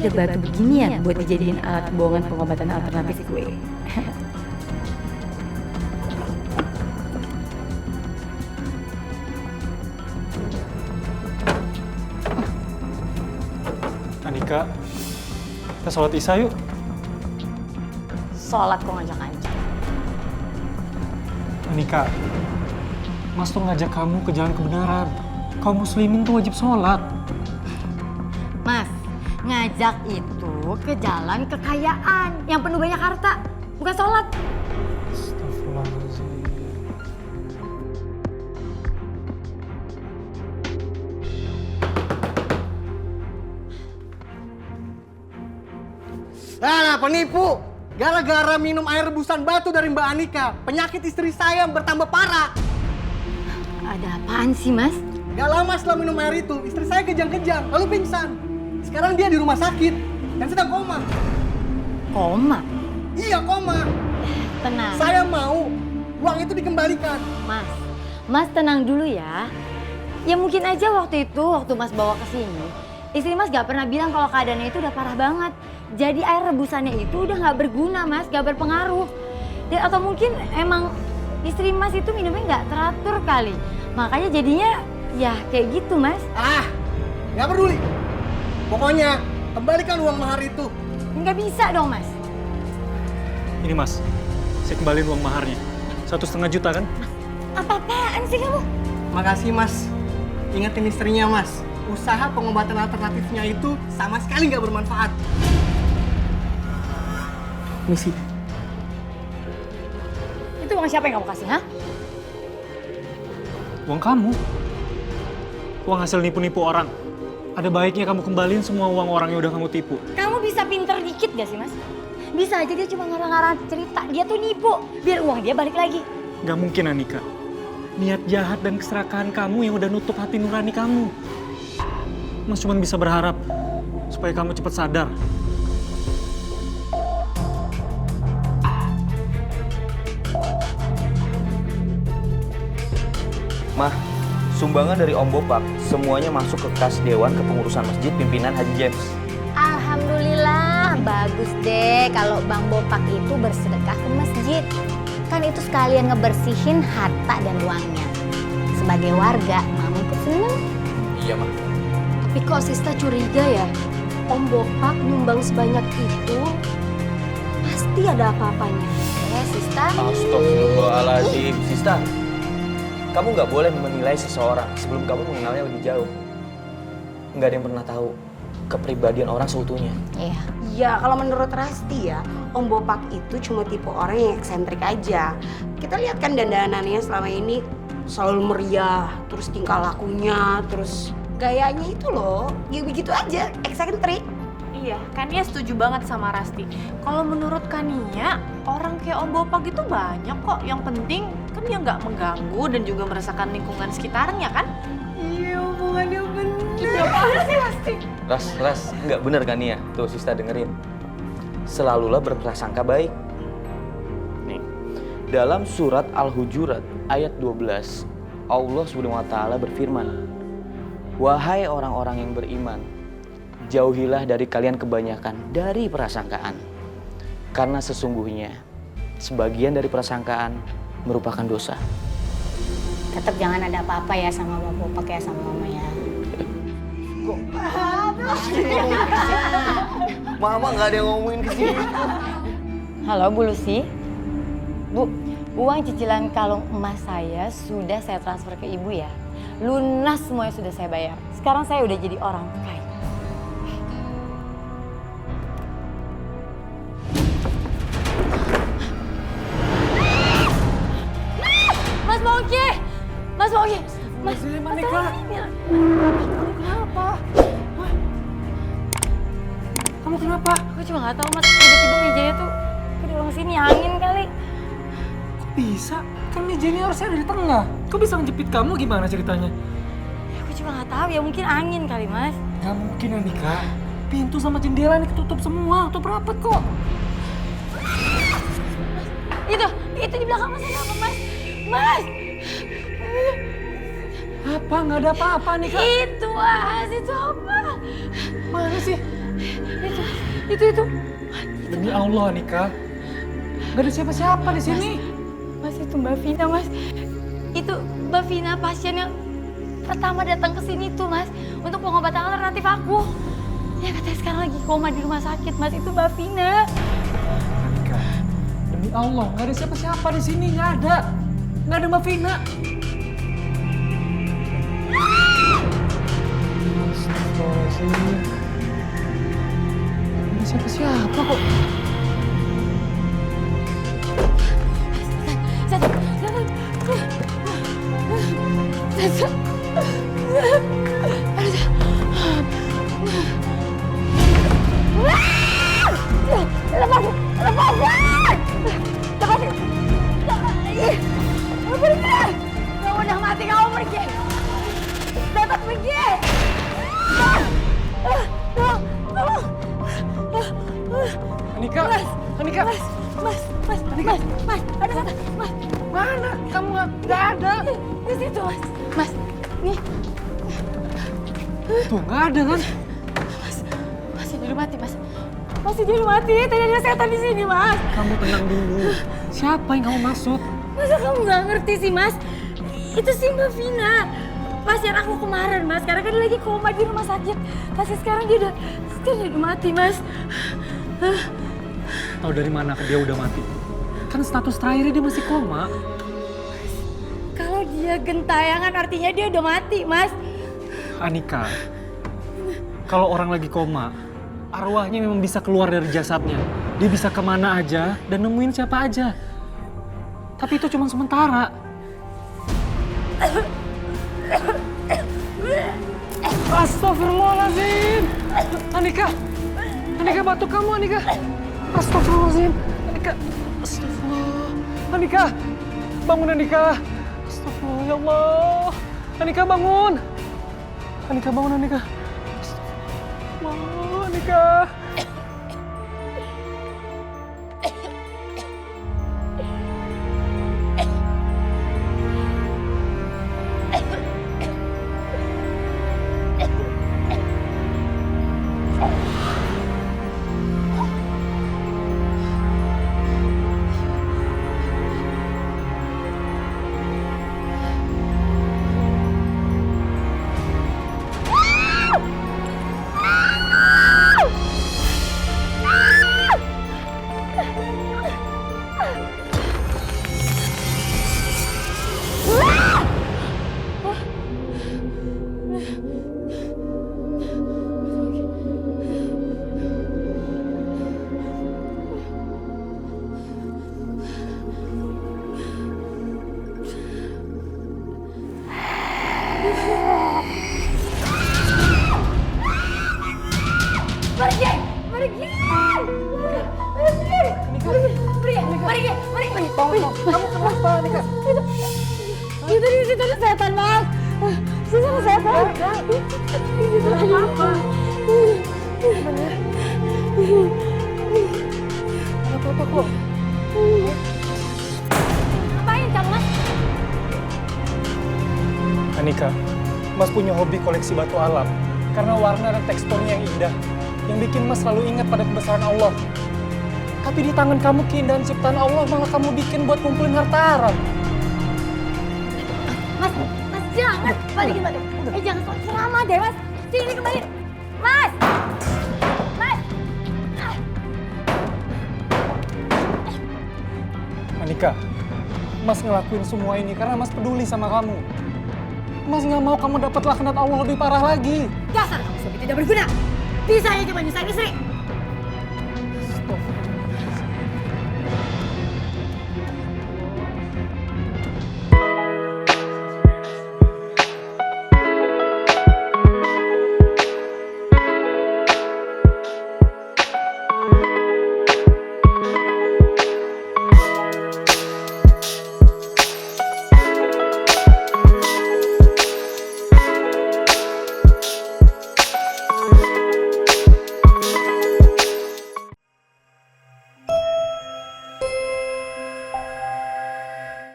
ada batu beginian buat dijadiin alat bohongan pengobatan alternatif gue. Anika, kita sholat isya yuk. Sholat kok ngajak-ngajak. Anika, Mas tuh ngajak kamu ke jalan kebenaran. Kaum muslimin tuh wajib sholat. Mas, ngajak itu ke jalan kekayaan yang penuh banyak harta, bukan sholat. Astagfirullahaladzim. Nah, penipu! Gara-gara minum air rebusan batu dari Mbak Anika, penyakit istri saya bertambah parah. Ada apaan sih, Mas? Gak lama setelah minum air itu, istri saya kejang-kejang, lalu pingsan. Sekarang dia di rumah sakit dan sedang koma. Koma? Iya, koma. Tenang. Saya mau uang itu dikembalikan. Mas tenang dulu ya. Ya mungkin aja waktu Mas bawa ke sini, istri Mas gak pernah bilang kalau keadaannya itu udah parah banget. Jadi air rebusannya itu udah gak berguna, Mas, gak berpengaruh. Dan atau mungkin emang istri Mas itu minumnya gak teratur kali. Makanya jadinya ya kayak gitu, Mas. Gak peduli. Pokoknya kembalikan uang mahar itu. Nggak bisa dong, Mas. Ini Mas, saya kembaliin uang maharnya. 1,5 juta kan? Apa-apaan sih kamu? Makasih, Mas. Ingetin istrinya, Mas. Usaha pengobatan alternatifnya itu sama sekali nggak bermanfaat. Misi. Itu uang siapa yang kamu kasih, ha? Uang kamu. Uang hasil nipu-nipu orang. Ada baiknya kamu kembaliin semua uang orang yang udah kamu tipu. Kamu bisa pinter dikit gak sih, Mas? Bisa aja dia cuma ngarang-ngarang cerita. Dia tuh nipu, biar uang dia balik lagi. Gak mungkin, Anika. Niat jahat dan keserakahan kamu yang udah nutup hati nurani kamu. Mas cuma bisa berharap supaya kamu cepat sadar. Mah, sumbangan dari Om Bopak semuanya masuk ke kas Dewan Kepengurusan Masjid pimpinan Haji James. Alhamdulillah, bagus deh kalau Bang Bopak itu bersedekah ke masjid. Kan itu sekalian ngebersihin harta dan uangnya. Sebagai warga, Mama ikut seneng. Iya, Mah. Tapi kok Sista curiga ya? Om Bopak nyumbang sebanyak itu, pasti ada apa-apanya. Sista. Astagfirullahaladzim. Sista, kamu nggak boleh menilai seseorang sebelum kamu mengenalnya lebih jauh. Nggak ada yang pernah tahu kepribadian orang seutuhnya. Iya. Ya kalau menurut Rasti ya, Om Bopak itu cuma tipe orang yang eksentrik aja. Kita lihat kan dandanannya selama ini selalu meriah, terus tingkah lakunya, terus gayanya itu loh, ya begitu aja, eksentrik. Iya, Kania setuju banget sama Rasti. Kalau menurut Kania, orang kayak Om Bopak itu banyak kok. Yang penting kan dia nggak mengganggu dan juga meresahkan lingkungan sekitarnya kan? Iya, omongannya bener. Apaan sih Rasti? Ras, nggak bener kan ya? Tuh, Sista dengerin. Selalulah berprasangka baik. Nih, dalam surat Al-Hujurat ayat 12, Allah SWT berfirman, "Wahai orang-orang yang beriman, jauhilah dari kalian kebanyakan dari prasangkaan. Karena sesungguhnya sebagian dari prasangkaan merupakan dosa." Tetap jangan ada apa-apa ya sama Bang Bopak ya, sama Mama ya. Mama nggak ada yang ngomongin ke sini. Halo Bu Lucy. Bu, uang cicilan kalung emas saya sudah saya transfer ke Ibu ya. Lunas semuanya sudah saya bayar. Sekarang saya udah jadi orang kaya. Mas Bongki! Mas Bongki! Mas Anika. Kenapa? Kamu kenapa? Aku cuma nggak tahu Mas, tiba-tiba mejanya tuh kedorong sini angin kali. Kok bisa? Kan meja ini harusnya ada di tengah. Kok bisa ngejepit kamu, gimana ceritanya? Aku cuma nggak tahu ya, mungkin angin kali Mas. Gak mungkin, Anika. Pintu sama jendela ini ketutup semua, tutup rapat kok. Itu di belakang Mas ada apa Mas? Mas! Apa? Nggak ada apa-apa, Anika. Itu Mas, itu apa? Mana sih? Itu. Demi Allah, Anika. Gak ada siapa-siapa di sini. Mas, itu Mbak Vina, Mas. Itu Mbak Vina, pasien yang pertama datang ke sini tuh, Mas. Untuk pengobatan alternatif aku. Ya katanya sekarang lagi koma di rumah sakit, Mas. Itu Mbak Vina. Anika, demi Allah, gak ada siapa-siapa di sini. Gak ada Mbak Vina. Astagfirullahaladzim. Gak ada siapa-siapa kok. Kamu udah mati, kamu pergi. Dapat pergi. Anika, Anika. Mas, ada Mas. Mana? Kamu gak ada. Di situ, Mas. Nih. Tuh, gak ada kan? Masih jadi mati, Mas. Masih jadi mati. Tadi ada setan di sini, Mas. Kamu tenang dulu. Siapa yang kamu maksud? Masa kamu nggak ngerti sih, Mas? Itu si Mbak Vina. Pasien aku kemarin, Mas. Karena kan dia lagi koma di rumah sakit. Tapi sekarang dia udah mati, Mas. Tahu dari mana dia udah mati? Kan status terakhirnya dia masih koma. Kalau dia gentayangan artinya dia udah mati, Mas. Anika, kalau orang lagi koma, arwahnya memang bisa keluar dari jasadnya. Dia bisa kemana aja dan nemuin siapa aja. Tapi itu cuma sementara. Astagfirullahaladzim. Anika, batuk kamu, Anika. Astagfirullahaladzim. Astagfirullah. Anika, bangun, Anika. Astagfirullah, ya Allah. Anika, bangun. Anika. Astagfirullah, Anika. Kamu kenapa, Anika? Itu di situ ada setan, Mas. Di situ ada setan. Di situ ada apa? Ada apa-apa kok? Ngapain kamu, Mas? Anika, Mas punya hobi koleksi batu alam karena warna dan teksturnya yang indah, yang bikin Mas selalu ingat pada kebesaran Allah. Tapi di tangan kamu keindahan ciptaan Allah malah kamu bikin buat ngumpulin harta haram. Mas, jangan balikin batu. Jangan sok ceramah deh, Mas. Sini kembali. Mas! Anika, Mas ngelakuin semua ini karena Mas peduli sama kamu. Mas nggak mau kamu dapat laknat Allah lebih parah lagi. Dasar kamu suami tidak berguna. Bisanya cuma nyusahin istri.